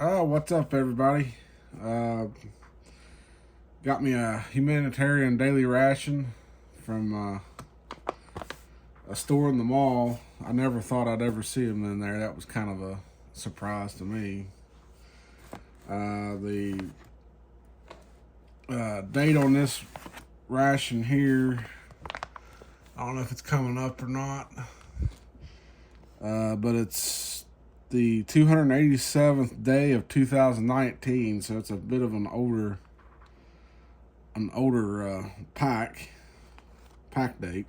What's up, everybody? Uh, got me a Humanitarian daily ration from a store in the mall. I never thought I'd ever see them in there. That was kind of a surprise to me. The date on this ration here, I don't know if it's coming up or not, but it's the 287th day of 2019, so it's a bit of an older pack date.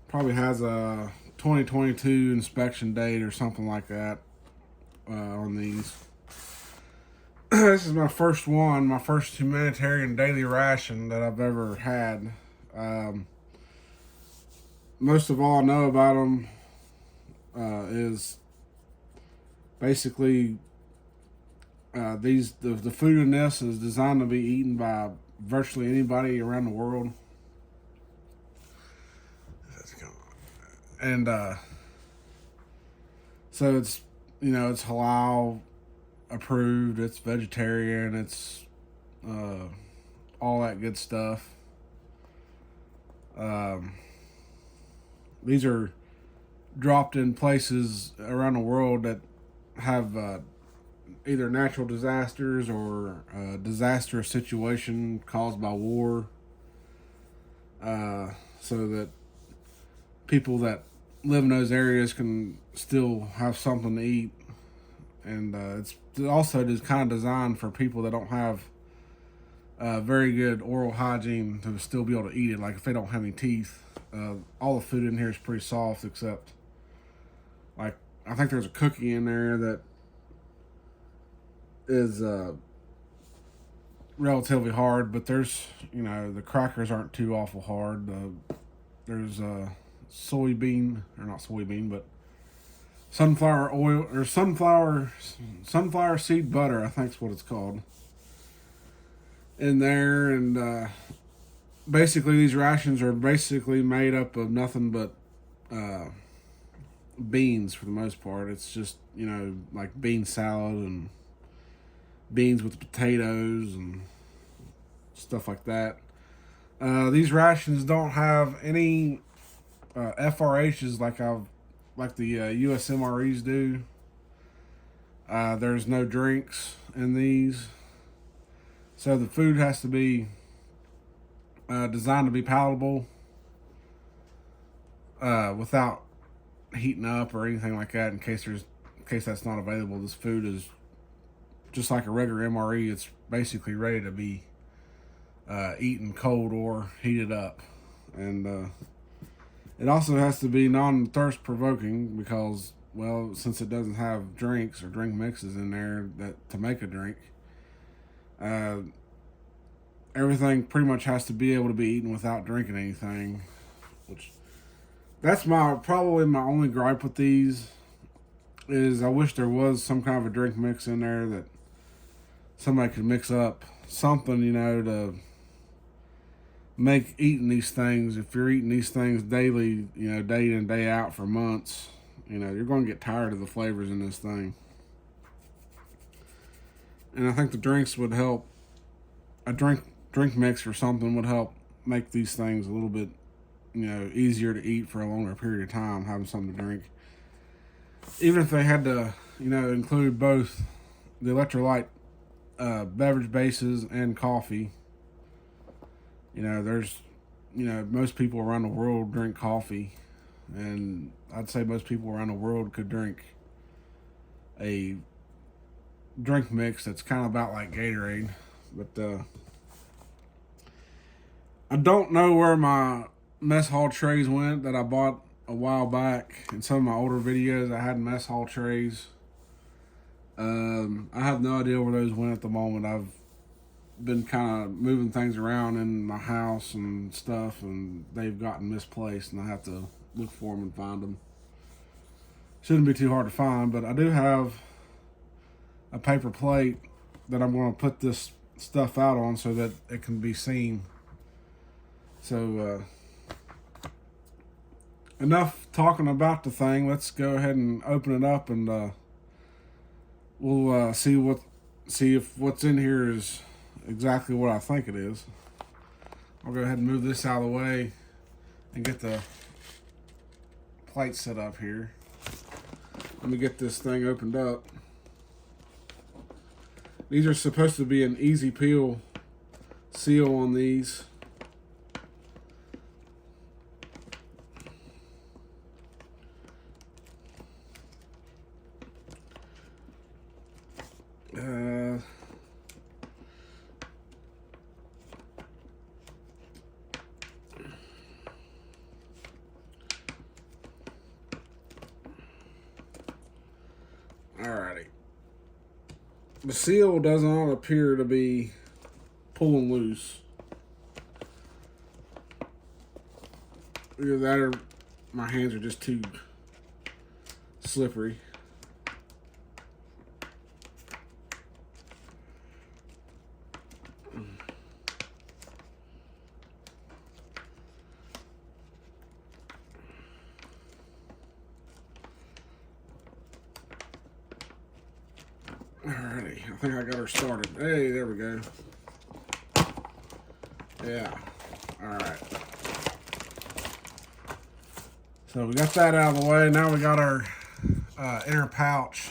Probably has a 2022 inspection date or something like that on these. This is my first humanitarian daily ration that I've ever had. Most of all I know about them is basically the food in this is designed to be eaten by virtually anybody around the world, and so it's it's halal approved, it's vegetarian, it's all that good stuff. These are dropped in places around the world that have either natural disasters or a disastrous situation caused by war, so that people that live in those areas can still have something to eat. And it's also just kind of designed for people that don't have very good oral hygiene to still be able to eat it. Like if they don't have any teeth, all the food in here is pretty soft, except like I think there's a cookie in there that is relatively hard, but there's the crackers aren't too awful hard. There's soybean, or not soybean, but sunflower oil, or sunflower seed butter, I think is what it's called, in there. And basically these rations are basically made up of nothing but beans for the most part. It's just like bean salad and beans with potatoes and stuff like that. These rations don't have any FRHs like the USMREs do. There's no drinks in these, so the food has to be designed to be palatable without heating up or anything like that. In case that's not available, this food is just like a regular MRE. It's basically ready to be eaten cold or heated up. And it also has to be non-thirst provoking because, well, since it doesn't have drinks or drink mixes in there that to make a drink, everything pretty much has to be able to be eaten without drinking anything. Which that's probably my only gripe with these, is I wish there was some kind of a drink mix in there that somebody could mix up something, to make eating these things. If you're eating these things daily, day in and day out for months, you're going to get tired of the flavors in this thing. And I think the drinks would help. A drink mix or something would help make these things a little bit, easier to eat for a longer period of time, having something to drink. Even if they had to, include both the electrolyte beverage bases and coffee. There's, most people around the world drink coffee, and I'd say most people around the world could drink a drink mix that's kind of about like Gatorade. But I don't know where my mess hall trays went that I bought a while back. In some of my older videos, I had mess hall trays. I have no idea where those went at the moment. I've been kind of moving things around in my house and stuff, and they've gotten misplaced, and I have to look for them and find them. Shouldn't be too hard to find, but I do have a paper plate that I'm going to put this stuff out on so that it can be seen. So enough talking about the thing. Let's go ahead and open it up, and we'll see if what's in here is exactly what I think it is. I'll go ahead and move this out of the way and get the plate set up here. Let me get this thing opened up. These are supposed to be an easy peel seal on these. Alrighty. The seal does not appear to be pulling loose. Either that or my hands are just too slippery. Alrighty, I think I got her started. Hey, there we go. Yeah, alright. So we got that out of the way. Now we got our inner pouch.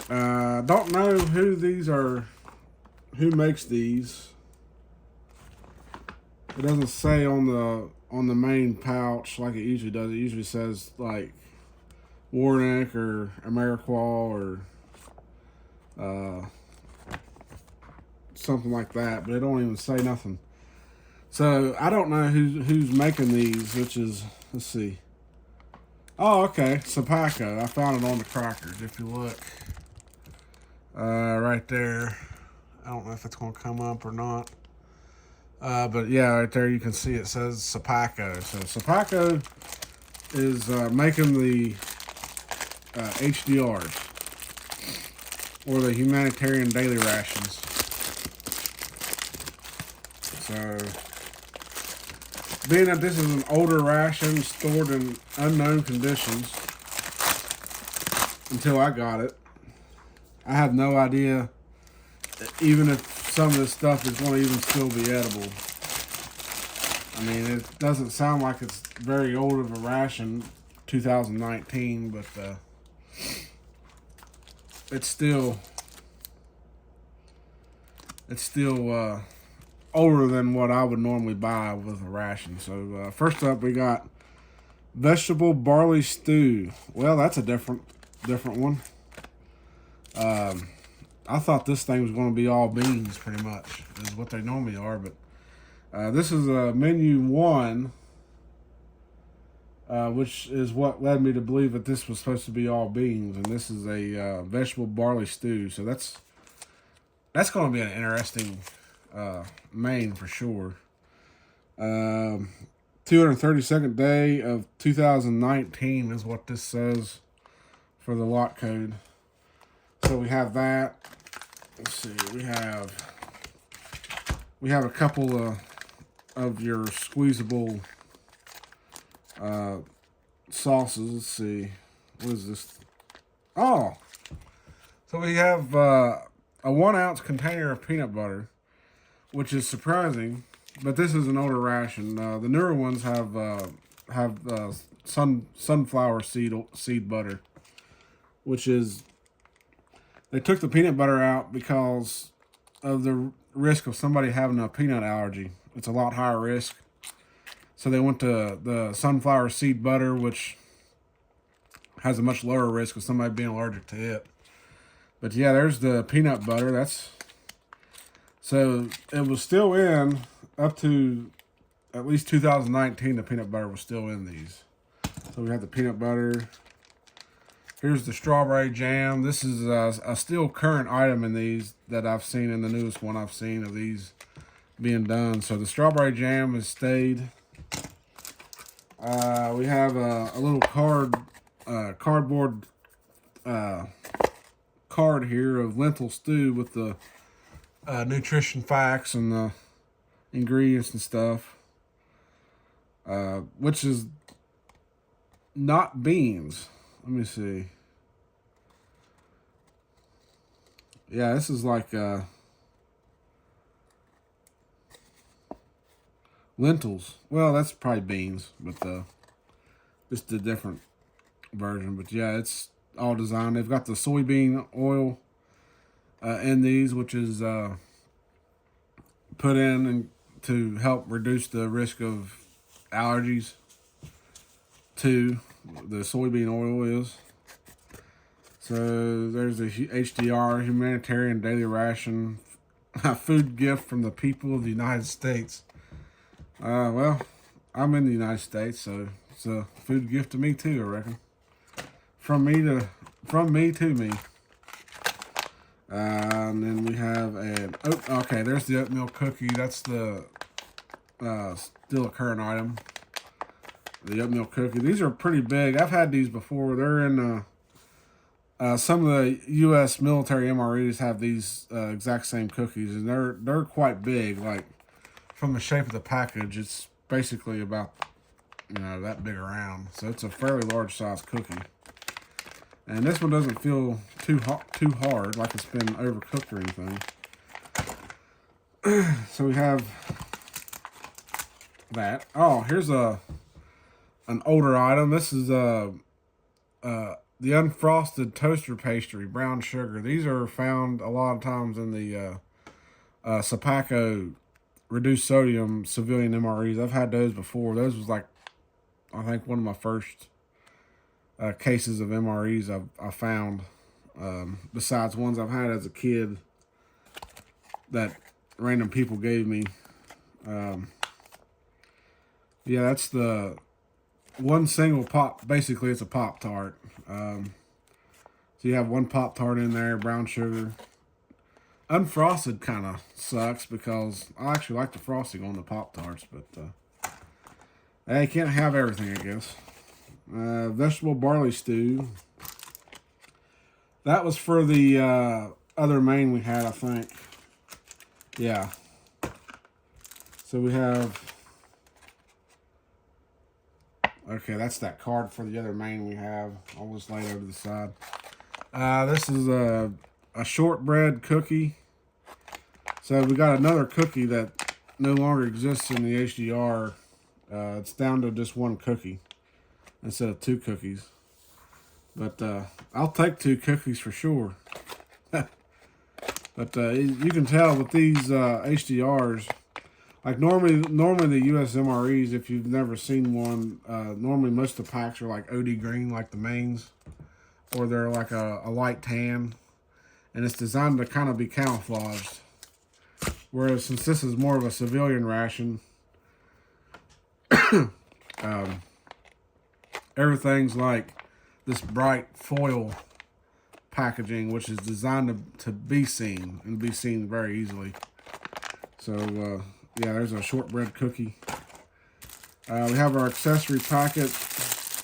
Don't know who these are, who makes these. It doesn't say on the main pouch like it usually does. It usually says like Warnick or Ameriqual or something like that, but it don't even say nothing. So I don't know who's making these, which is, let's see. Oh, okay, Sapaco. I found it on the crackers. If you look, right there. I don't know if it's going to come up or not. But yeah, right there you can see it says Sapaco. So Sapaco is making the HDRs, or the Humanitarian daily rations. So, being that this is an older ration stored in unknown conditions until I got it, I have no idea even if some of this stuff is going to even still be edible. I mean, it doesn't sound like it's very old of a ration, 2019, but it's still older than what I would normally buy with a ration. So first up, we got vegetable barley stew. Well, that's a different one. I thought this thing was going to be all beans, pretty much, is what they normally are. But this is menu 1, which is what led me to believe that this was supposed to be all beans, and this is a vegetable barley stew. So that's going to be an interesting main for sure. 232nd day of 2019 is what this says for the lot code. So we have that. Let's see. We have a couple of your squeezable sauces. Let's see. What is this? Oh, so we have a 1 ounce container of peanut butter, which is surprising, but this is an older ration. The newer ones have sunflower seed butter, which is, they took the peanut butter out because of the risk of somebody having a peanut allergy. It's a lot higher risk. So they went to the sunflower seed butter, which has a much lower risk of somebody being allergic to it. But yeah, there's the peanut butter. So it was still in up to at least 2019. The peanut butter was still in these. So we have the peanut butter. Here's the strawberry jam. This is a still current item in these that I've seen, in the newest one I've seen of these being done. So the strawberry jam has stayed. We have a little cardboard card here of lentil stew with the nutrition facts and the ingredients and stuff, which is not beans. Let me see. Yeah, this is like lentils. Well, that's probably beans, but just a different version. But yeah, it's all designed. They've got the soybean oil in these, which is put in and to help reduce the risk of allergies to the soybean oil is. So there's a HDR, Humanitarian Daily Ration, a food gift from the people of the United States. Well, I'm in the United States, so it's a food gift to me too, I reckon. From me to me. And then we have okay, there's the oatmeal cookie. That's the still a current item. The oatmeal cookie. These are pretty big. I've had these before. They're in some of the U.S. military MREs have these exact same cookies, and they're quite big. Like from the shape of the package, it's basically about that big around. So it's a fairly large size cookie. And this one doesn't feel too hard, like it's been overcooked or anything. So we have that. Oh, here's an older item. This is the unfrosted toaster pastry, brown sugar. These are found a lot of times in the Sapaco reduced sodium civilian MREs. I've had those before. Those was like, I think, one of my first cases of MREs I found, besides ones I've had as a kid that random people gave me. Yeah, that's the one single pop. Basically, it's a Pop-Tart. So you have one Pop-Tart in there, brown sugar. Unfrosted kind of sucks because I actually like the frosting on the Pop-Tarts, but you can't have everything, I guess. Vegetable barley stew. That was for the other main we had, I think. Yeah. So we have... Okay, that's that card for the other main we have. I'll just lay it over to the side. This is a shortbread cookie. So we got another cookie that no longer exists in the HDR. It's down to just one cookie instead of two cookies. But I'll take two cookies for sure. But you can tell with these HDRs, like normally the US MREs, if you've never seen one, normally most of the packs are like OD green, like the mains, or they're like a light tan, and it's designed to kind of be camouflaged. Whereas since this is more of a civilian ration, everything's like this bright foil packaging, which is designed to be seen and be seen very easily. So yeah, there's a shortbread cookie. We have our accessory packet,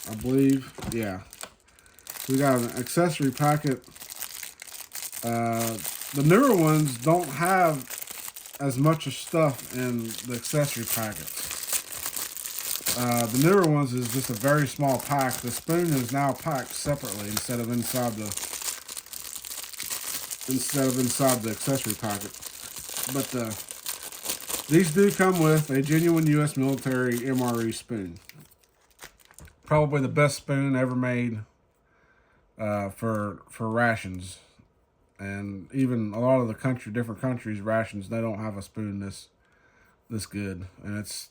I believe. Yeah, so we got an accessory packet. The newer ones don't have as much of stuff in the accessory packets. The newer ones is just a very small pack. The spoon is now packed separately instead of inside the accessory packet. But these do come with a genuine U.S. military MRE spoon. Probably the best spoon ever made for rations. And even a lot of the different countries' rations, they don't have a spoon this good. And it's,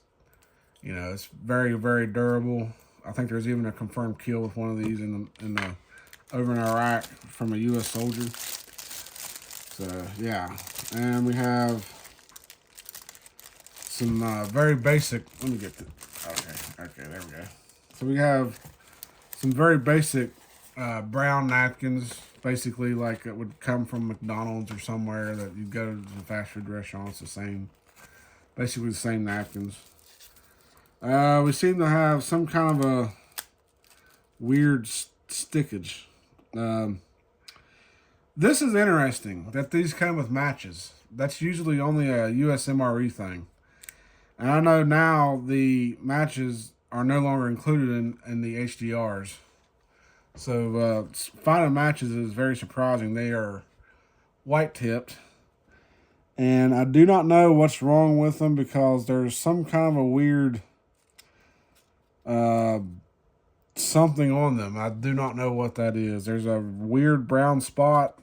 it's very, very durable. I think there's even a confirmed kill with one of these over in Iraq from a U.S. soldier. So yeah, and we have some very basic. Let me get the. Okay, there we go. So we have some very basic brown napkins, basically like it would come from McDonald's or somewhere that you go to the fast food restaurants. Basically the same napkins. We seem to have some kind of a weird stickage. This is interesting that these come with matches. That's usually only a US MRE thing. And I know now the matches are no longer included in the HDRs. So finding matches is very surprising. They are white tipped. And I do not know what's wrong with them because there's some kind of a weird something on them. I do not know what that is. There's a weird brown spot.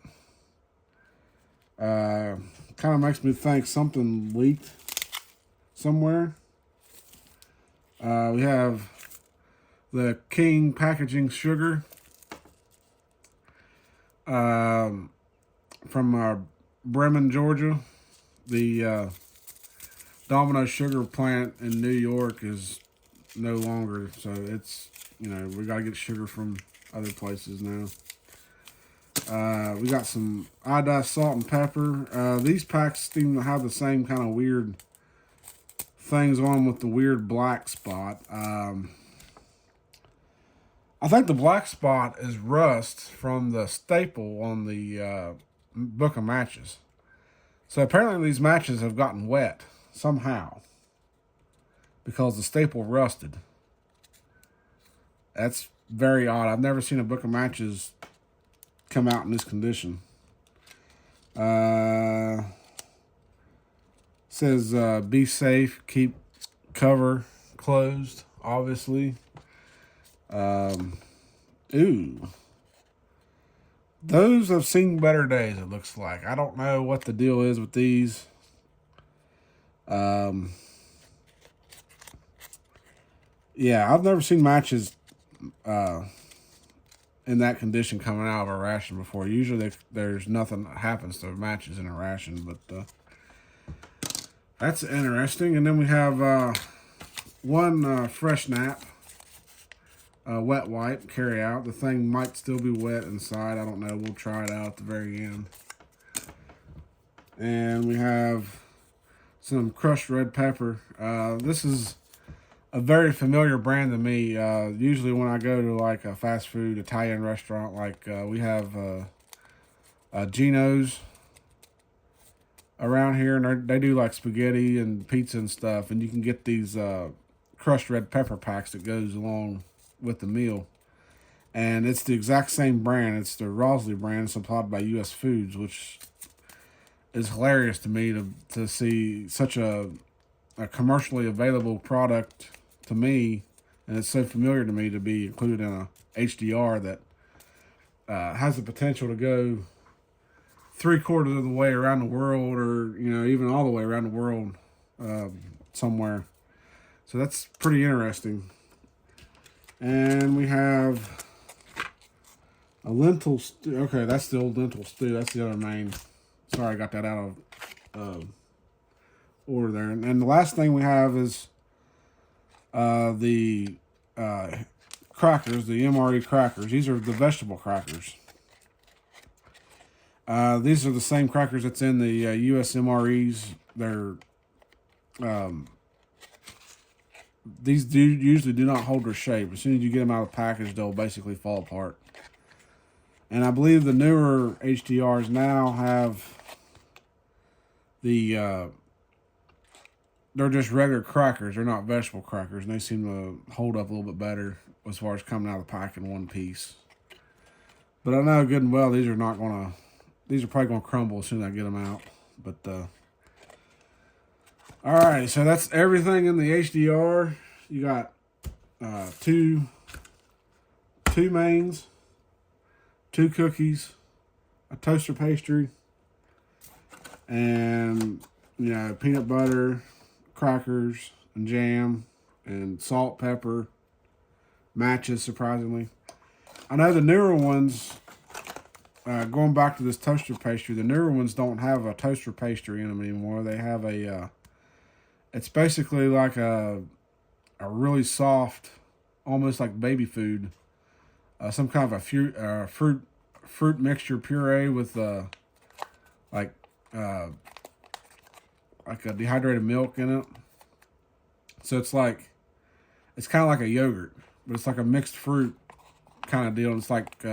Kind of makes me think something leaked somewhere. We have the King Packaging Sugar from Bremen, Georgia. The Domino Sugar plant in New York is no longer, so it's, you know, we got to get sugar from other places now. We got some iodized salt and pepper. These packs seem to have the same kind of weird things on with the weird black spot. I think the black spot is rust from the staple on the book of matches. So apparently these matches have gotten wet somehow because the staple rusted. That's very odd. I've never seen a book of matches come out in this condition. Says be safe, keep cover closed, obviously. Ooh. Those have seen better days, it looks like. I don't know what the deal is with these. Yeah, I've never seen matches in that condition coming out of a ration before. Usually there's nothing that happens to matches in a ration, but that's interesting. And then we have one fresh nap. Wet wipe, carry out. The thing might still be wet inside. I don't know. We'll try it out at the very end. And we have some crushed red pepper. This is a very familiar brand to me. Usually when I go to like a fast food Italian restaurant, like we have Gino's around here, and they do like spaghetti and pizza and stuff, and you can get these crushed red pepper packs that goes along with the meal, and it's the exact same brand. It's the Rosley brand, supplied by U.S. Foods, which is hilarious to me to see such a commercially available product to me, and it's so familiar to me to be included in a HDR that has the potential to go 3/4 of the way around the world, or even all the way around the world somewhere. So that's pretty interesting. And we have a lentil stew. Okay, that's the old lentil stew. That's the other main. Sorry, I got that out of order there. And the last thing we have is the crackers, the MRE crackers. These are the vegetable crackers. These are the same crackers that's in the US MREs. They're these usually do not hold their shape. As soon as you get them out of the package, they'll basically fall apart. And I believe the newer HDRs now have the they're just regular crackers. They're not vegetable crackers, and they seem to hold up a little bit better as far as coming out of the pack in one piece. But I know good and well these are probably gonna crumble as soon as I get them out. But all right, so that's everything in the HDR. You got two mains, 2 cookies, a toaster pastry, and peanut butter, crackers, and jam, and salt, pepper, matches. Surprisingly, I know the newer ones. Going back to this toaster pastry, the newer ones don't have a toaster pastry in them anymore. They have a it's basically like a really soft, almost like baby food, some kind of a fruit mixture puree with like a dehydrated milk in it. So it's kind of like a yogurt, but it's like a mixed fruit kind of deal. It's like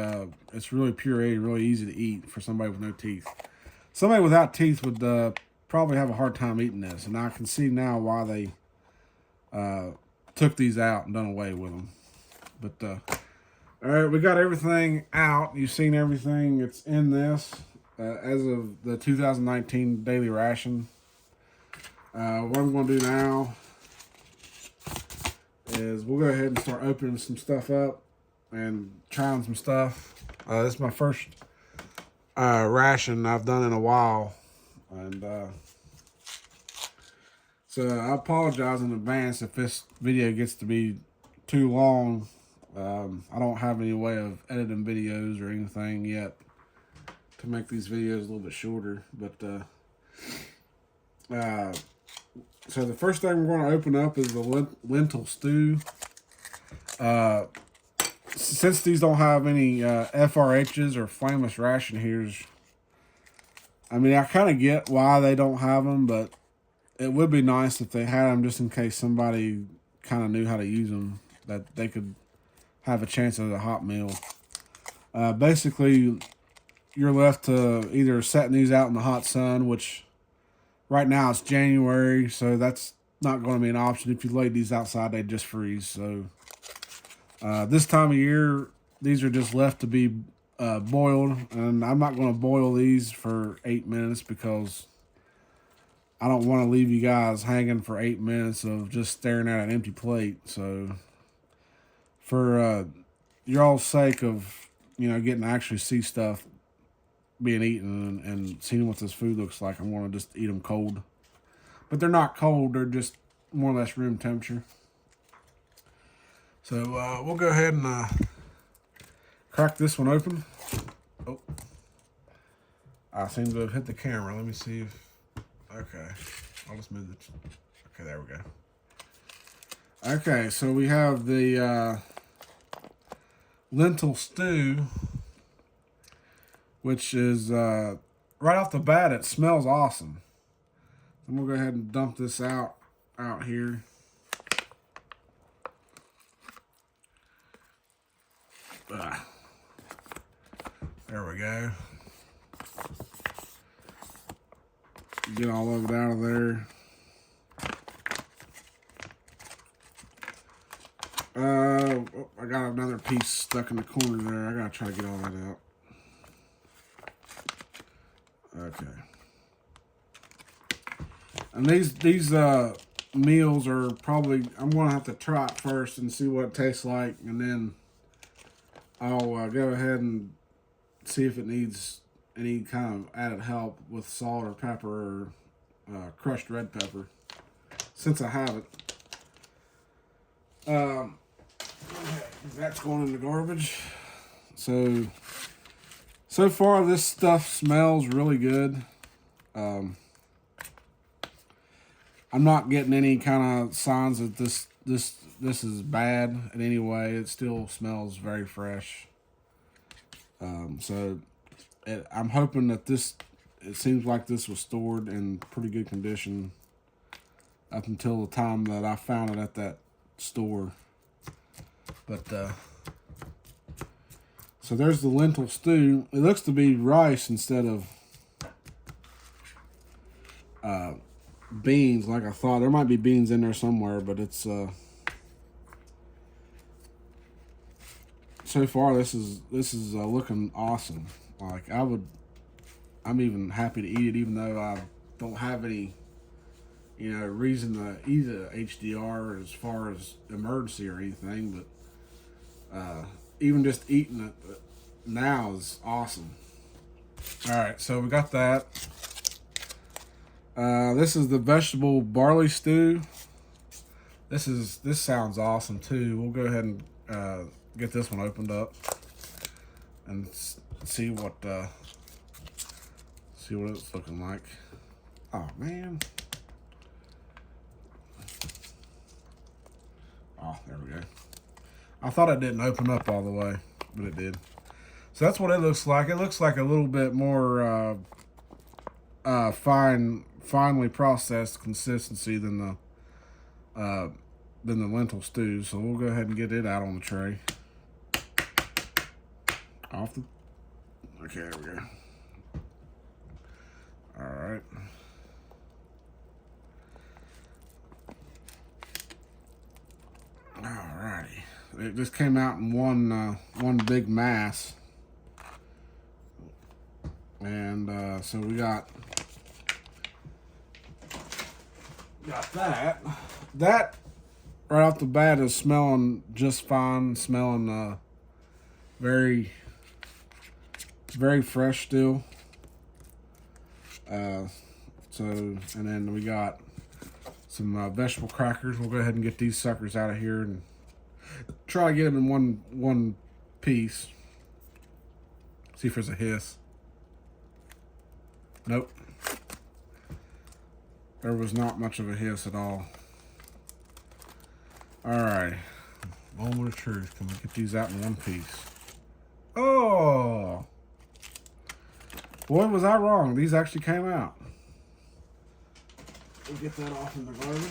it's really puree, really easy to eat for somebody with no teeth. Somebody without teeth would probably have a hard time eating this, and I can see now why they took these out and done away with them. But all right, we got everything out. You've seen everything that's in this. as of the 2019 daily ration. What I'm going to do now is we'll go ahead and start opening some stuff up and trying some stuff. This is my first ration I've done in a while, and so I apologize in advance if this video gets to be too long. I don't have any way of editing videos or anything yet to make these videos a little bit shorter, but so the first thing we're going to open up is the lentil stew. Since these don't have any FRHs or flameless ration heaters, I mean, I kind of get why they don't have them, but it would be nice if they had them just in case somebody kind of knew how to use them, that they could have a chance at a hot meal. Basically, you're left to either setting these out in the hot sun, which right now it's January, so that's not going to be an option. If you laid these outside, they'd just freeze. So this time of year, these are just left to be boiled, and I'm not going to boil these for 8 minutes because I don't want to leave you guys hanging for 8 minutes of just staring at an empty plate. So for your all's sake of, you know, getting to actually see stuff being eaten and seeing what this food looks like, I'm going to just eat them cold. But they're not cold, they're just more or less room temperature. So we'll go ahead and crack this one open. Oh, I seem to have hit the camera. Let me see if, okay, I'll just move the, okay, there we go. Okay, so we have the lentil stew, which is, right off the bat, it smells awesome. I'm gonna go ahead and dump this out here. There we go. Get all of it out of there. Oh, I got another piece stuck in the corner there. I gotta try to get all that out. Okay. And these meals are probably, I'm gonna have to try it first and see what it tastes like, and then I'll go ahead and see if it needs any kind of added help with salt or pepper or crushed red pepper, since I have it. That's going in the garbage. So far this stuff smells really good. I'm not getting any kind of signs that this is bad in any way. It still smells very fresh. I'm hoping that it seems like this was stored in pretty good condition up until the time that I found it at that store. But so there's the lentil stew. It looks to be rice instead of beans like I thought. There might be beans in there somewhere, but it's so far this is looking awesome. Like I'm even happy to eat it, even though I don't have any, you know, reason to eat a HDR as far as emergency or anything. But even just eating it now is awesome. All right, so we got that. This is the vegetable barley stew. This sounds awesome too. We'll go ahead and get this one opened up and see what it's looking like. Oh man. Oh, there we go. I thought it didn't open up all the way, but it did. So that's what it looks like. It looks like a little bit more finely processed consistency than the lentil stew. So we'll go ahead and get it out on the tray. Okay, there we go. All right. Alrighty. It just came out in one big mass. And so we got that. That right off the bat is smelling just fine. Smelling very fresh still. So, and then we got some vegetable crackers. We'll go ahead and get these suckers out of here and try to get them in one piece. See if there's a hiss. Nope. There was not much of a hiss at all. Alright. Moment of truth. Can we get these out in one piece? Oh! Boy, was I wrong. These actually came out. We'll get that off in the garbage.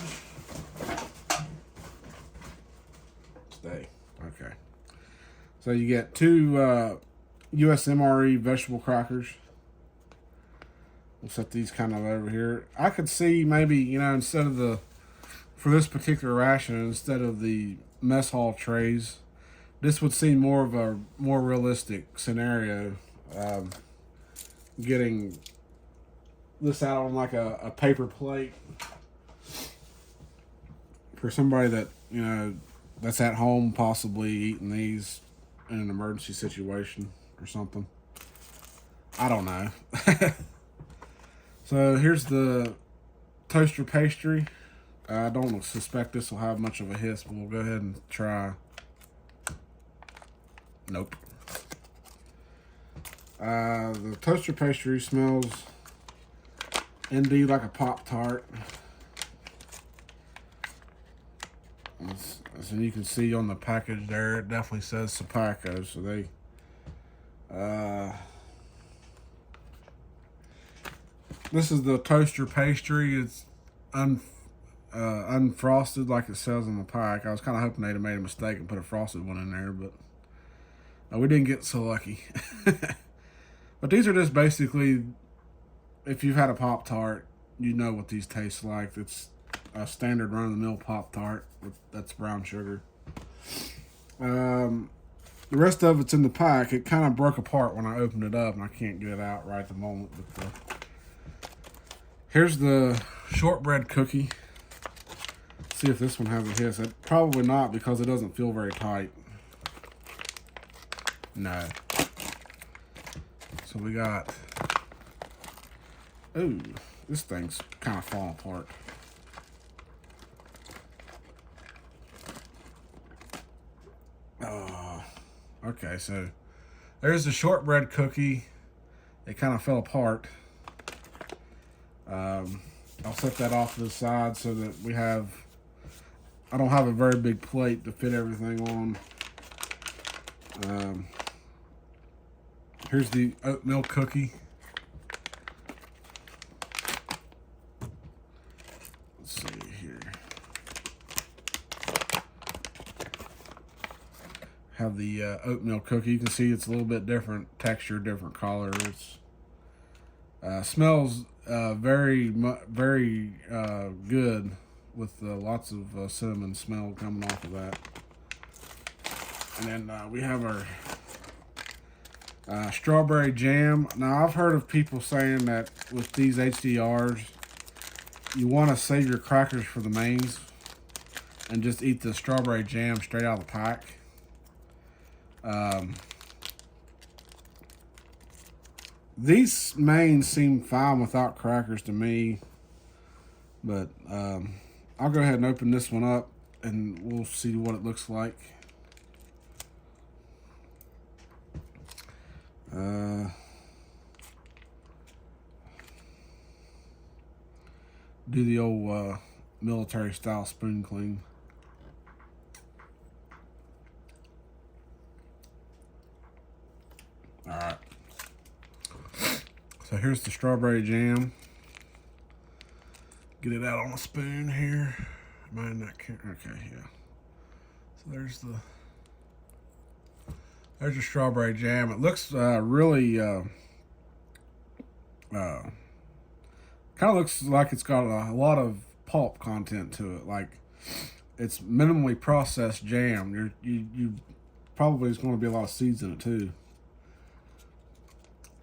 Stay. Okay. So you get two USMRE vegetable crackers. We'll set these kind of over here. I could see maybe, you know, instead of the, for this particular ration, instead of the mess hall trays, this would seem more of a more realistic scenario. Getting this out on like a paper plate for somebody that, you know, that's at home possibly eating these in an emergency situation or something. I don't know. So here's the toaster pastry. I don't suspect this will have much of a hiss, but we'll go ahead and try. Nope. The toaster pastry smells indeed like a Pop-Tart. As you can see on the package there, it definitely says Sapaco, so they this is the toaster pastry. It's unfrosted like it says on the pack. I was kind of hoping they'd have made a mistake and put a frosted one in there, but we didn't get so lucky. But these are just basically, if you've had a Pop-Tart, you know what these taste like. It's a standard run-of-the-mill Pop-Tart. That's brown sugar. The rest of it's in the pack. It kind of broke apart when I opened it up, and I can't get it out right at the moment. But here's the shortbread cookie. Let's see if this one has a hiss. Probably not, because it doesn't feel very tight. No. So we got, ooh, this thing's kind of falling apart. Okay, so there's the shortbread cookie. It kind of fell apart. I'll set that off to the side so that we have, I don't have a very big plate to fit everything on. Here's the oatmeal cookie. Let's see here. Have the oatmeal cookie. You can see it's a little bit different texture, different color. It's smells very good with lots of cinnamon smell coming off of that. And then we have our strawberry jam. Now, I've heard of people saying that with these HDRs, you want to save your crackers for the mains and just eat the strawberry jam straight out of the pack. These mains seem fine without crackers to me, but I'll go ahead and open this one up and we'll see what it looks like. Do the old military style spoon clean. Alright. So here's the strawberry jam. Get it out on a spoon here. Mind that okay, yeah. So there's your strawberry jam. It looks really kind of looks like it's got a lot of pulp content to it. Like it's minimally processed jam. You probably is going to be a lot of seeds in it too.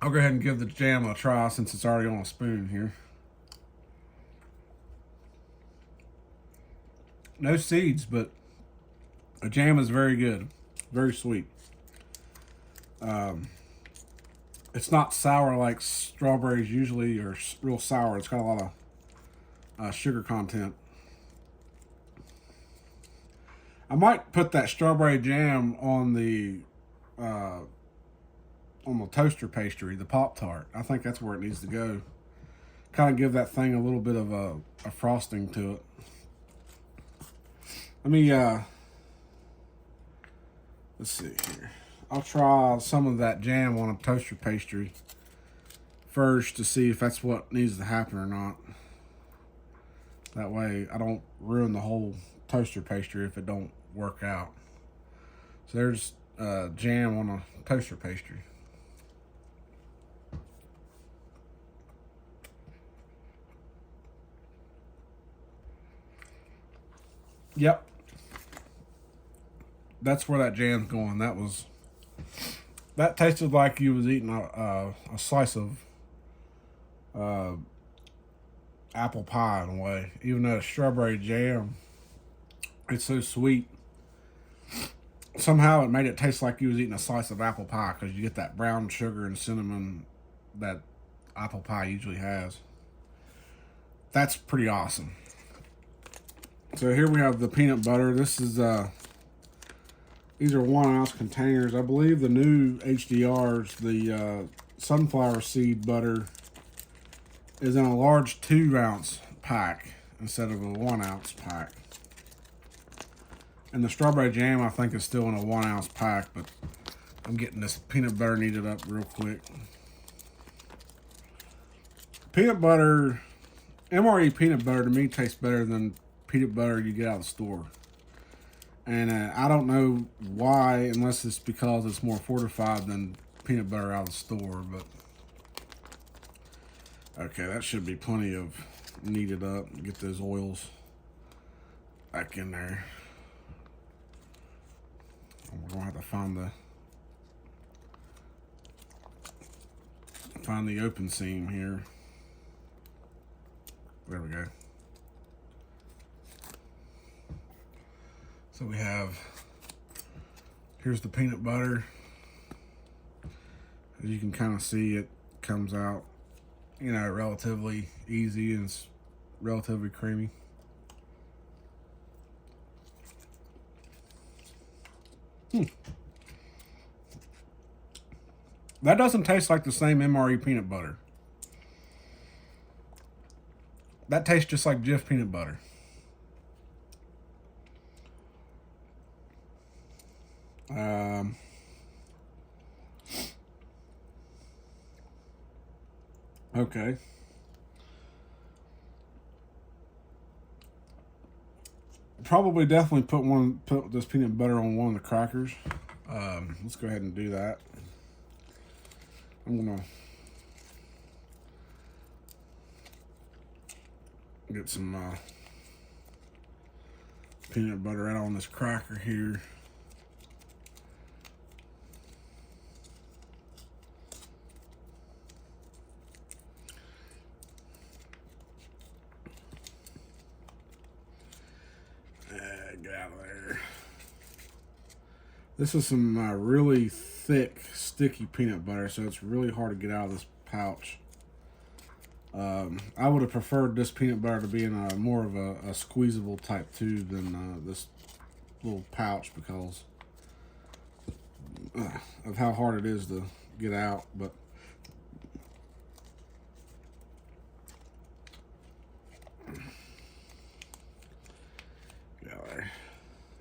I'll go ahead and give the jam a try since it's already on a spoon here. No seeds, but the jam is very good. Very sweet. It's not sour like strawberries usually are real sour. It's got a lot of sugar content. I might put that strawberry jam on the toaster pastry, the Pop-Tart. I think that's where it needs to go. Kind of give that thing a little bit of a frosting to it. Let me, let's see here. I'll try some of that jam on a toaster pastry first to see if that's what needs to happen or not. That way I don't ruin the whole toaster pastry if it don't work out. So there's jam on a toaster pastry. Yep. That's where that jam's going. That tasted like you was eating a slice of apple pie in a way. Even though it's strawberry jam, it's so sweet. Somehow it made it taste like you was eating a slice of apple pie because you get that brown sugar and cinnamon that apple pie usually has. That's pretty awesome. So here we have the peanut butter. This is these are 1 ounce containers. I believe the new HDRs, the sunflower seed butter, is in a large 2 ounce pack instead of a 1 ounce pack. And the strawberry jam, I think, is still in a 1 ounce pack, but I'm getting this peanut butter kneaded up real quick. Peanut butter, MRE peanut butter to me tastes better than peanut butter you get out of the store. And I don't know why, unless it's because it's more fortified than peanut butter out of the store, but okay, that should be plenty of kneaded up. Get those oils back in there. We're gonna have to find the open seam here. There we go. So we have, here's the peanut butter. As you can kind of see, it comes out, you know, relatively easy and it's relatively creamy. That doesn't taste like the same MRE peanut butter. That tastes just like Jif peanut butter. Okay. Probably definitely put this peanut butter on one of the crackers. Let's go ahead and do that. I'm gonna get some peanut butter out on this cracker here. Get out of there. This is some really thick, sticky peanut butter, so it's really hard to get out of this pouch. I would have preferred this peanut butter to be in more of a squeezable type tube than this little pouch because of how hard it is to get out. But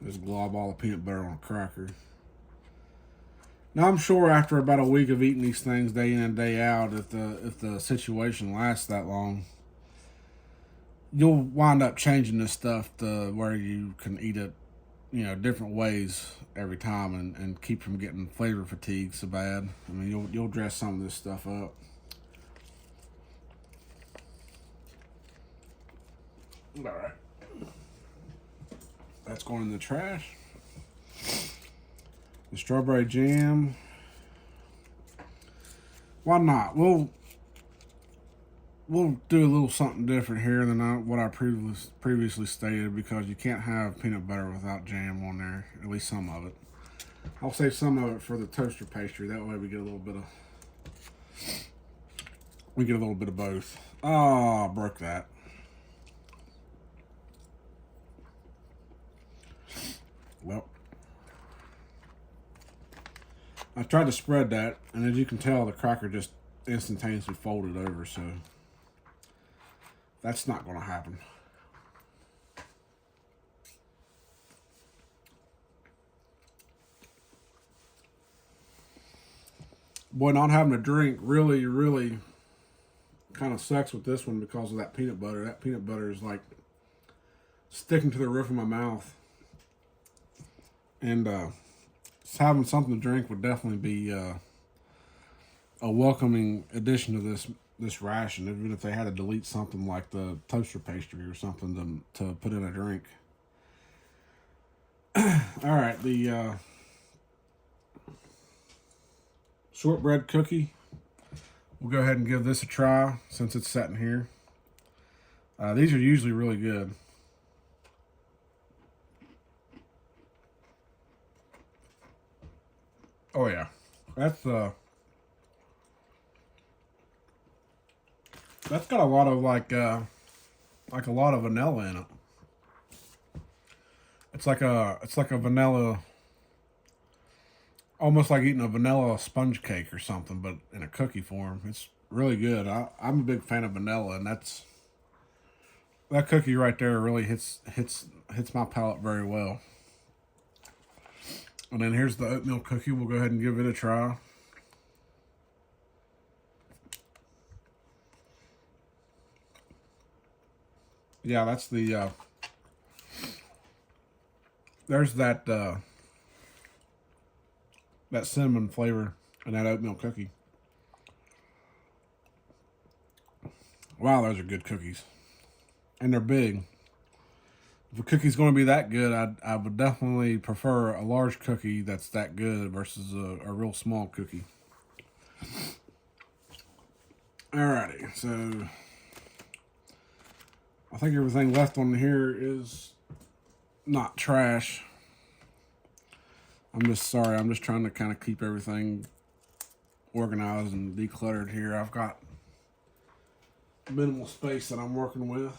just glob all the peanut butter on a cracker. Now I'm sure after about a week of eating these things day in and day out, if the situation lasts that long, you'll wind up changing this stuff to where you can eat it, you know, different ways every time and keep from getting flavor fatigue so bad. I mean, you'll dress some of this stuff up. All right. That's going in the trash. The strawberry jam. why not? We'll do a little something different here than what I previously stated, because you can't have peanut butter without jam on there, at least some of it. I'll save some of it for the toaster pastry. That way we get a little bit of both. Oh, broke that. Well, I tried to spread that, and as you can tell, the cracker just instantaneously folded over, so that's not going to happen. Boy, not having a drink really kind of sucks with this one because of that peanut butter. That peanut butter is like sticking to the roof of my mouth. And just having something to drink would definitely be a welcoming addition to this ration, even if they had to delete something like the toaster pastry or something to put in a drink. All right, the shortbread cookie. We'll go ahead and give this a try since it's sitting here. These are usually really good. Oh yeah, that's got a lot of like a lot of vanilla in it. It's like a vanilla, almost like eating a vanilla sponge cake or something, but in a cookie form. It's really good. I'm a big fan of vanilla, and that cookie right there really hits my palate very well. And then here's the oatmeal cookie. We'll go ahead and give it a try. Yeah, that's the there's that cinnamon flavor in that oatmeal cookie. Wow, those are good cookies. And they're big. If a cookie's going to be that good, I would definitely prefer a large cookie that's that good versus a real small cookie. Alrighty, so I think everything left on here is not trash. I'm just trying to kind of keep everything organized and decluttered here. I've got minimal space that I'm working with.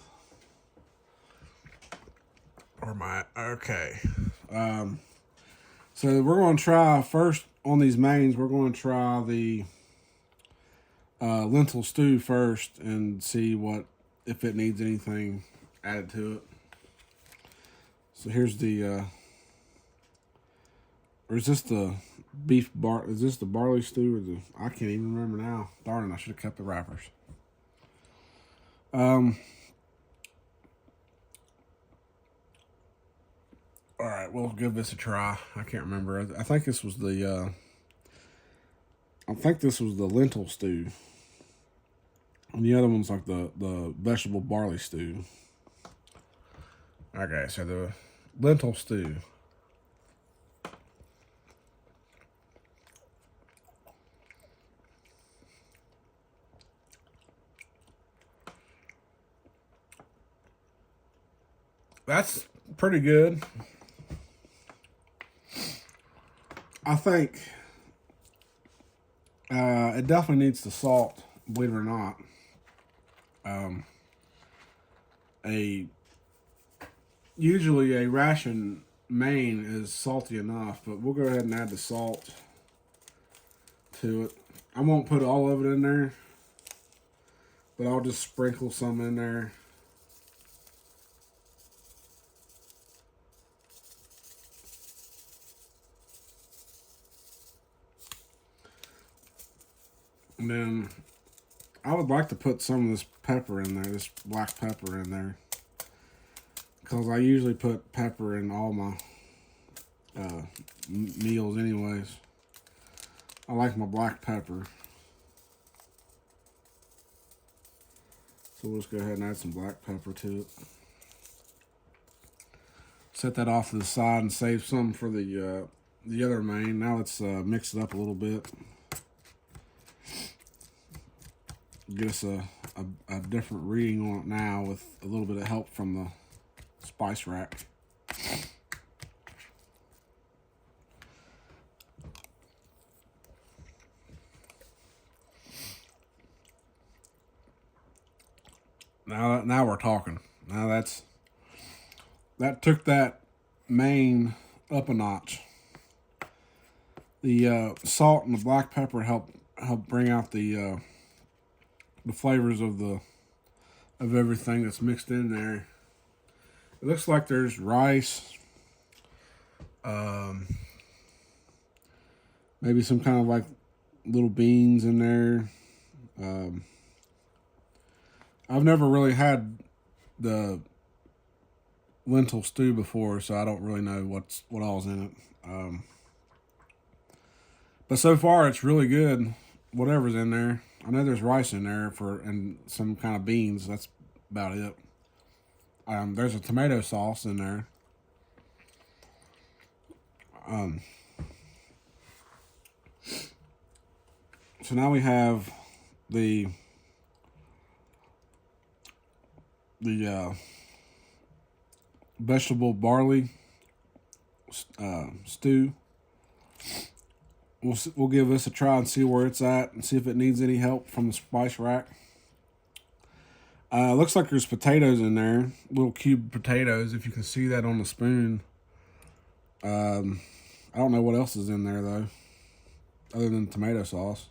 Okay. So we're going to try first on these mains. We're going to try the lentil stew first and see if it needs anything added to it. So here's the or is this the is this the barley stew or I can't even remember now. Darn it, I should have kept the wrappers. All right, we'll give this a try. I can't remember. I think this was the lentil stew. And the other one's like the vegetable barley stew. Okay, so the lentil stew. That's pretty good. I think it definitely needs the salt, believe it or not. Usually a ration main is salty enough, but we'll go ahead and add the salt to it. I won't put all of it in there, but I'll just sprinkle some in there. And then I would like to put some of this pepper in there, this black pepper in there, because I usually put pepper in all my meals anyways. I like my black pepper. So we'll just go ahead and add some black pepper to it. Set that off to the side and save some for the other main. Now let's mix it up a little bit. get us a different reading on it now with a little bit of help from the spice rack. Now we're talking. Now that took that main up a notch. The salt and the black pepper help bring out the flavors of everything that's mixed in there. It looks like there's rice, maybe some kind of like little beans in there. I've never really had the lentil stew before, so I don't really know what all's in it. But so far, it's really good. Whatever's in there, I know there's rice in there and some kind of beans. That's about it. There's a tomato sauce in there. So now we have the vegetable barley stew. We'll give this a try and see where it's at and see if it needs any help from the spice rack. Looks like there's potatoes in there, little cube potatoes, if you can see that on the spoon. I don't know what else is in there though, other than tomato sauce.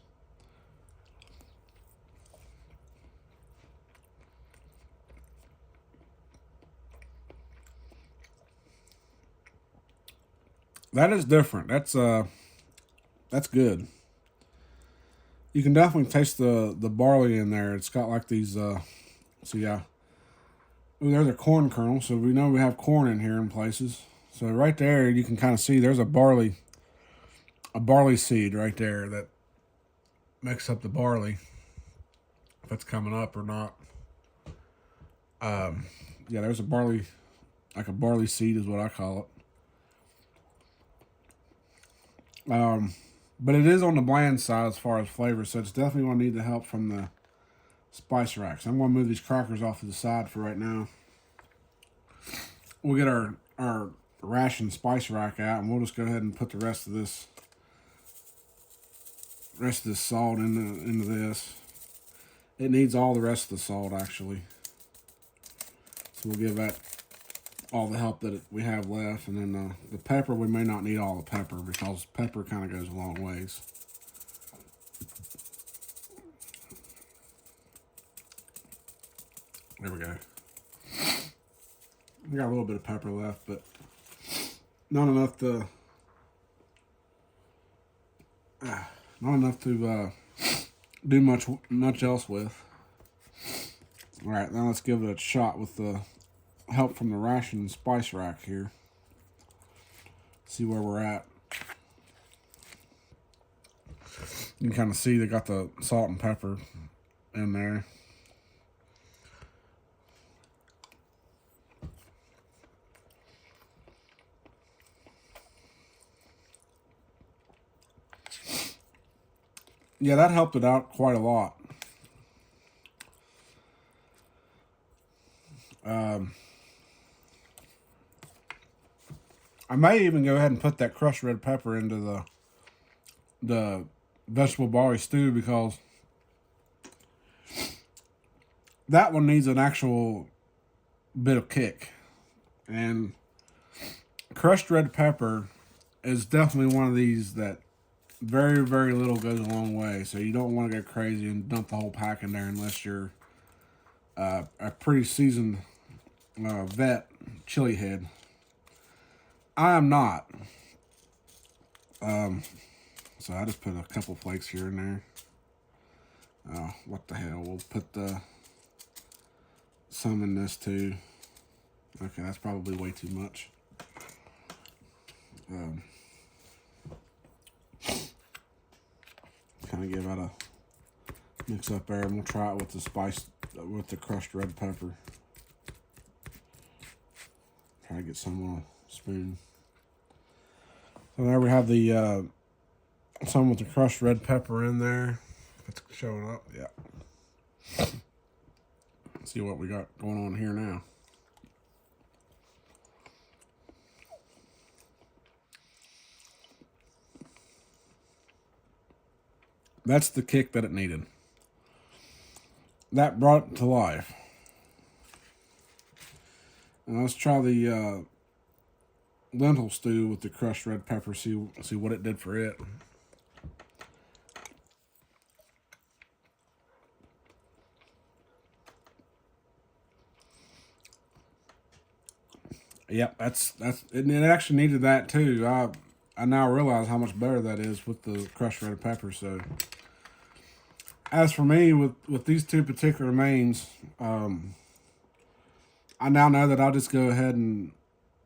That is different. That's good. You can definitely taste the barley in there. It's got like these, so yeah. Ooh, there's a corn kernel, so we know we have corn in here in places. So right there, you can kind of see there's a barley seed right there that makes up the barley. If it's coming up or not. Yeah, there's a barley seed is what I call it. But it is on the bland side as far as flavor, so it's definitely going to need the help from the spice rack. So I'm going to move these crackers off to the side for right now. We'll get our ration spice rack out, and we'll just go ahead and put the rest of this salt into this. It needs all the rest of the salt, actually. So we'll give that all the help that we have left. And then the pepper, we may not need all the pepper because pepper kind of goes a long ways. There we go. We got a little bit of pepper left, but not enough to do much else with. All right, now let's give it a shot with the help from the ration spice rack here. See where we're at. You can kind of see they got the salt and pepper in there. Yeah, that helped it out quite a lot. I may even go ahead and put that crushed red pepper into the vegetable barley stew because that one needs an actual bit of kick. And crushed red pepper is definitely one of these that very, very little goes a long way. So you don't want to go crazy and dump the whole pack in there unless you're a pretty seasoned vet chili head. I am not. So I just put a couple flakes here and there. Oh, what the hell? We'll put some in this too. Okay, that's probably way too much. Kind of give that a mix up there, and we'll try it with the crushed red pepper. Try to get some on a spoon. So there we have the some with the crushed red pepper in there. It's showing up, yeah. See what we got going on here now. That's the kick that it needed. That brought it to life. And let's try the lentil stew with the crushed red pepper. See what it did for it. Yep, that's it actually needed that too. I now realize how much better that is with the crushed red pepper. So, as for me with these two particular mains, I now know that I'll just go ahead and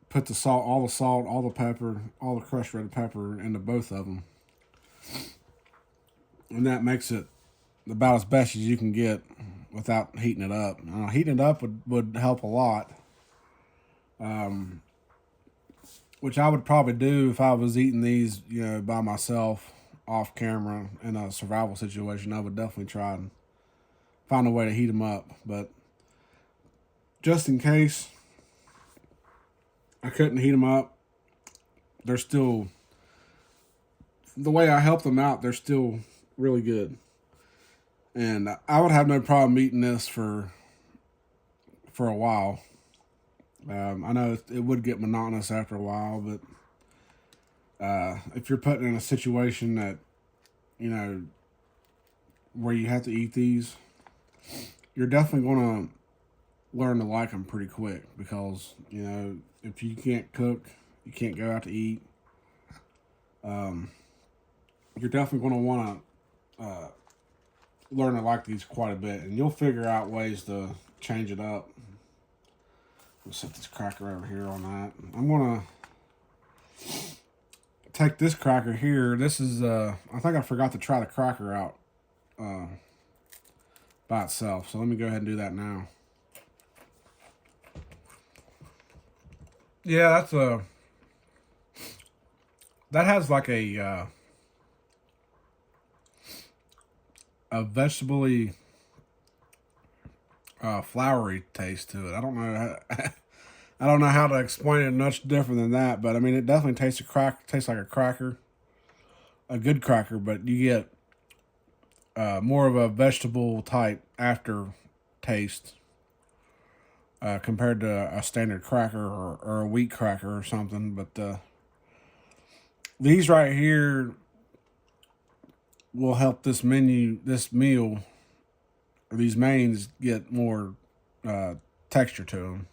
put the salt, all the pepper, all the crushed red pepper into both of them, and that makes it about as best as you can get without heating it up. Heating it up would help a lot. Which I would probably do if I was eating these, by myself off camera in a survival situation. I would definitely try and find a way to heat them up. But just in case I couldn't heat them up, they're still, the way I help them out, they're still really good. And I would have no problem eating this for a while. I know it would get monotonous after a while, but if you're put in a situation that, where you have to eat these, you're definitely going to learn to like them pretty quick because, if you can't cook, you can't go out to eat, you're definitely going to want to learn to like these quite a bit, and you'll figure out ways to change it up. I'll set this cracker over here on that. I'm going to take this cracker here. This is, I think I forgot to try the cracker out by itself. So let me go ahead and do that now. Yeah, that has like a vegetable-y, floury taste to it. I don't know. I don't know how to explain it much different than that, but I mean, it definitely tastes like a cracker, a good cracker. But you get more of a vegetable type after taste compared to a standard cracker or a wheat cracker or something. But these right here will help this meal. These mains get more texture to them.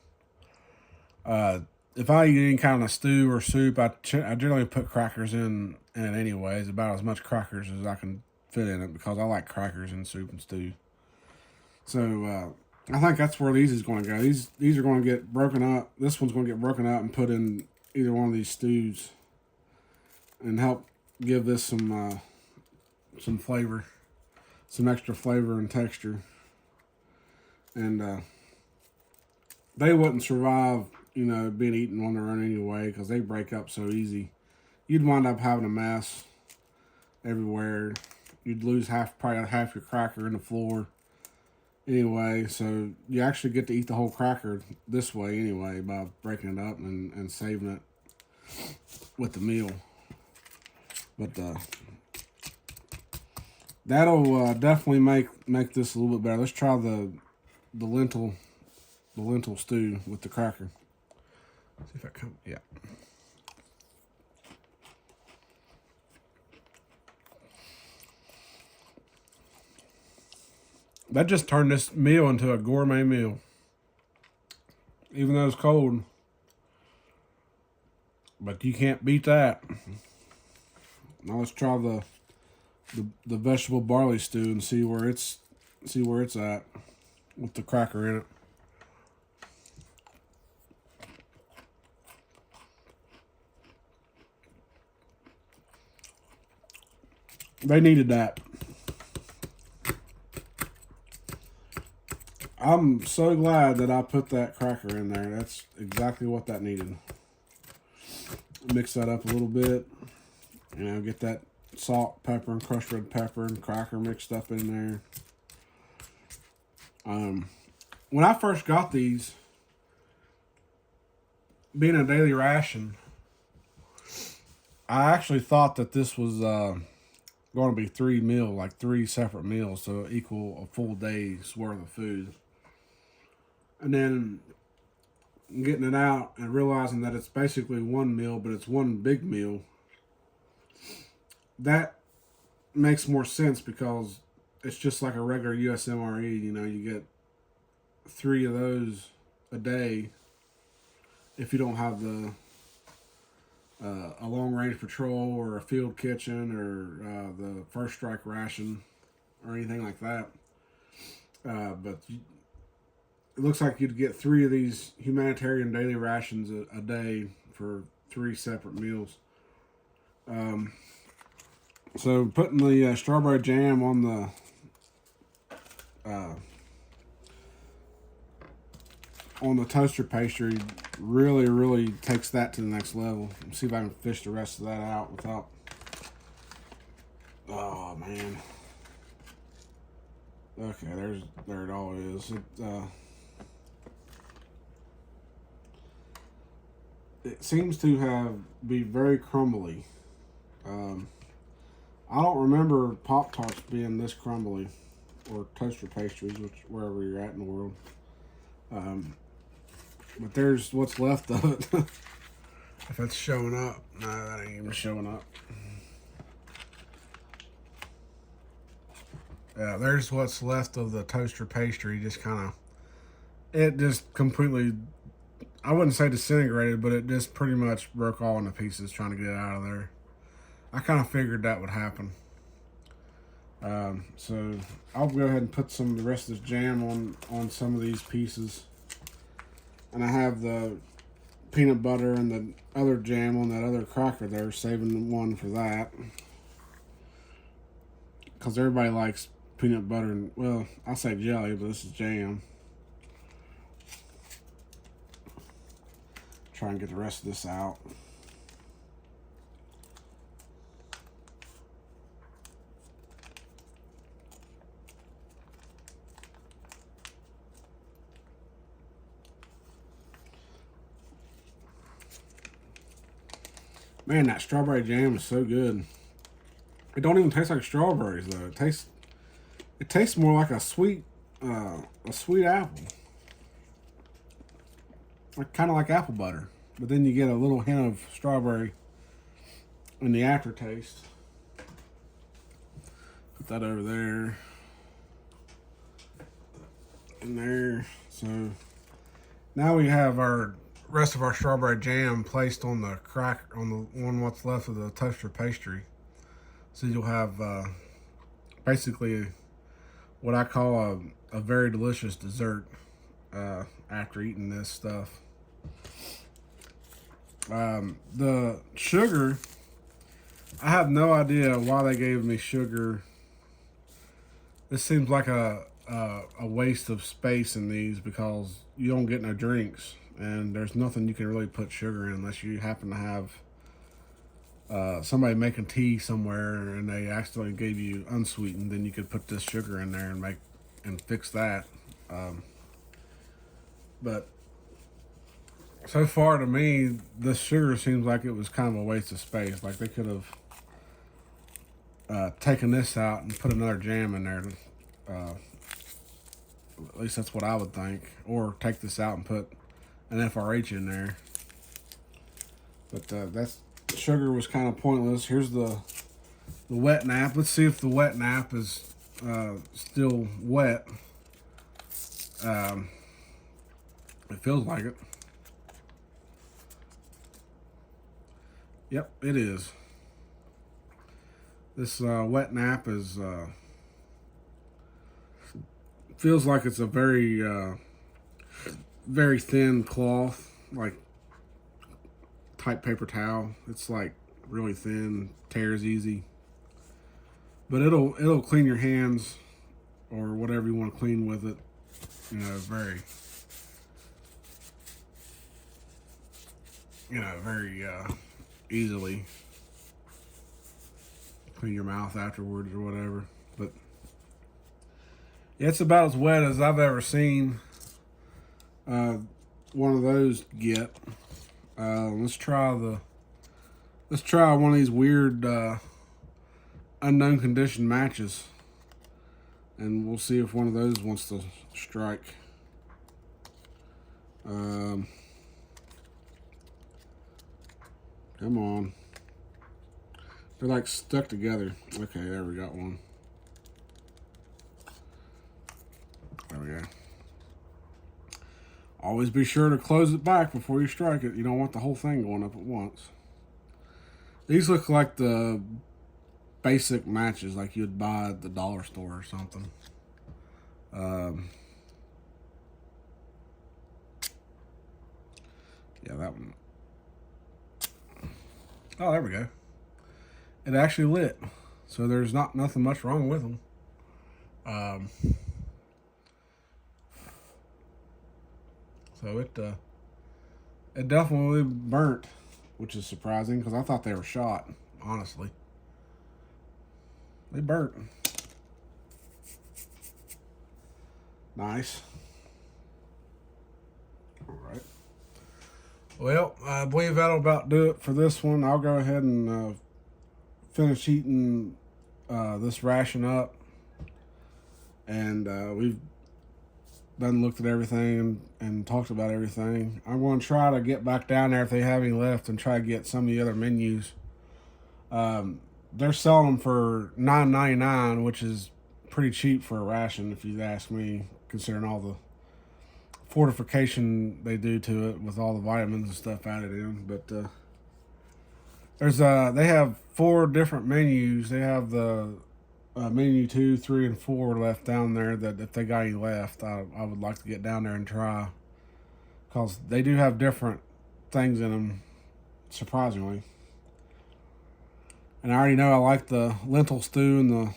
If I eat any kind of stew or soup, I generally put crackers in it anyways, about as much crackers as I can fit in it because I like crackers in soup and stew. So I think that's where these is going to go. These are going to get broken up. This one's going to get broken up and put in either one of these stews and help give this some flavor, some extra flavor and texture. And they wouldn't survive, being eaten on their own anyway because they break up so easy. You'd wind up having a mess everywhere. You'd lose probably half your cracker in the floor anyway. So you actually get to eat the whole cracker this way anyway by breaking it up and saving it with the meal. But that'll definitely make this a little bit better. Let's try the lentil stew with the cracker. See if that comes. Yeah. That just turned this meal into a gourmet meal. Even though it's cold. But you can't beat that. Now let's try the vegetable barley stew and see where it's at with the cracker in it. They needed that. I'm so glad that I put that cracker in there. That's exactly what that needed. Mix that up a little bit. Get that salt, pepper, and crushed red pepper and cracker mixed up in there. When I first got these, being a daily ration, I actually thought that this was going to be 3 meals, like 3 separate meals, so equal a full day's worth of food. And then getting it out and realizing that it's basically 1 meal, but it's one big meal, that makes more sense because it's just like a regular USMRE. You know, you get 3 of those a day if you don't have the a long range patrol or a field kitchen or the first strike ration or anything like that. It looks like you'd get 3 of these humanitarian daily rations a day for 3 separate meals. So putting the strawberry jam on the toaster pastry really takes that to the next level. Let's see if I can fish the rest of that out without. Oh man. Okay, there it all is. It seems to be very crumbly. I don't remember Pop-Tarts being this crumbly, or toaster pastries, wherever you're at in the world. But there's what's left of it. If it's showing up. No, that ain't even showing up. Yeah, there's what's left of the toaster pastry. It just completely, I wouldn't say disintegrated, but it just pretty much broke all into pieces trying to get it out of there. I kind of figured that would happen. So I'll go ahead and put the rest of this jam on some of these pieces. And I have the peanut butter and the other jam on that other cracker there, saving one for that. Because everybody likes peanut butter and, well, I say jelly, but this is jam. Try and get the rest of this out. Man, that strawberry jam is so good. It don't even taste like strawberries though. It tastes more like a sweet apple, kind of like apple butter. But then you get a little hint of strawberry in the aftertaste. Put that over there, in there. So now we have our rest of our strawberry jam placed on the what's left of the toaster pastry. So you'll have basically what I call a very delicious dessert after eating this stuff. The sugar, I have no idea why they gave me sugar. This seems like a waste of space in these because you don't get no drinks. And there's nothing you can really put sugar in unless you happen to have somebody making tea somewhere and they accidentally gave you unsweetened. Then you could put this sugar in there and fix that. But so far to me, this sugar seems like it was kind of a waste of space. Like they could have taken this out and put another jam in there. At least that's what I would think. Or take this out and put an FRH in there. But that's sugar was kind of pointless. Here's the wet nap. Let's see if the wet nap is still wet. It feels like it. Yep, it is. This wet nap is feels like it's a very very thin cloth, like type paper towel. It's like really thin, tears easy. But it'll clean your hands or whatever you want to clean with it, very easily. Clean your mouth afterwards or whatever. But It's about as wet as I've ever seen one of those get. Let's try one of these weird unknown condition matches, and we'll see if one of those wants to strike. Come on. They're like stuck together. Okay, there we got one. There we go. Always be sure to close it back before you strike it. You don't want the whole thing going up at once. These look like the basic matches like you'd buy at the dollar store or something. Yeah, that one. Oh, there we go. It actually lit. So there's nothing much wrong with them. So it definitely burnt, which is surprising because I thought they were shot, honestly. They burnt. Nice. All right. Well, I believe that'll about do it for this one. I'll go ahead and finish heating this ration up. And we've done looked at everything and talked about everything. I'm going to try to get back down there if they have any left and try to get some of the other menus. They're selling them for $9.99, which is pretty cheap for a ration if you ask me, considering all the fortification they do to it with all the vitamins and stuff added in. But they have 4 different menus. They have the menu 2, 3, and 4 left down there that if they got any left, I would like to get down there and try, because they do have different things in them, surprisingly. And I already know I like the lentil stew and the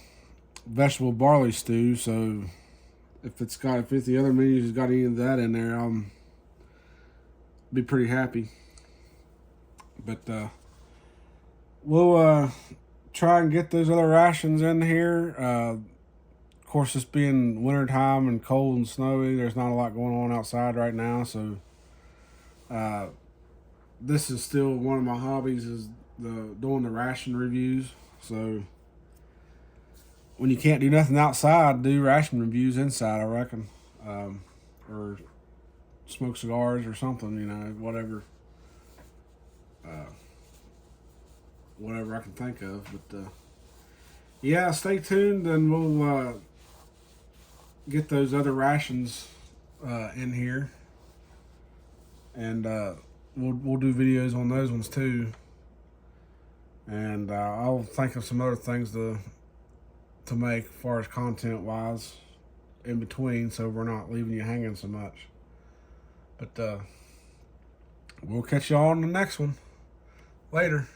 vegetable barley stew, so if the other menus has got any of that in there, I'll be pretty happy. But we'll try and get those other rations in here. Of course, it's being wintertime and cold and snowy. There's not a lot going on outside right now, so this is still one of my hobbies, is doing the ration reviews. So when you can't do nothing outside, do ration reviews inside, I reckon, or smoke cigars or something, whatever. Whatever I can think of. But yeah, stay tuned and we'll get those other rations in here, and we'll do videos on those ones too, and I'll think of some other things to make as far as content wise in between, so we're not leaving you hanging so much. But we'll catch y'all on the next one. Later.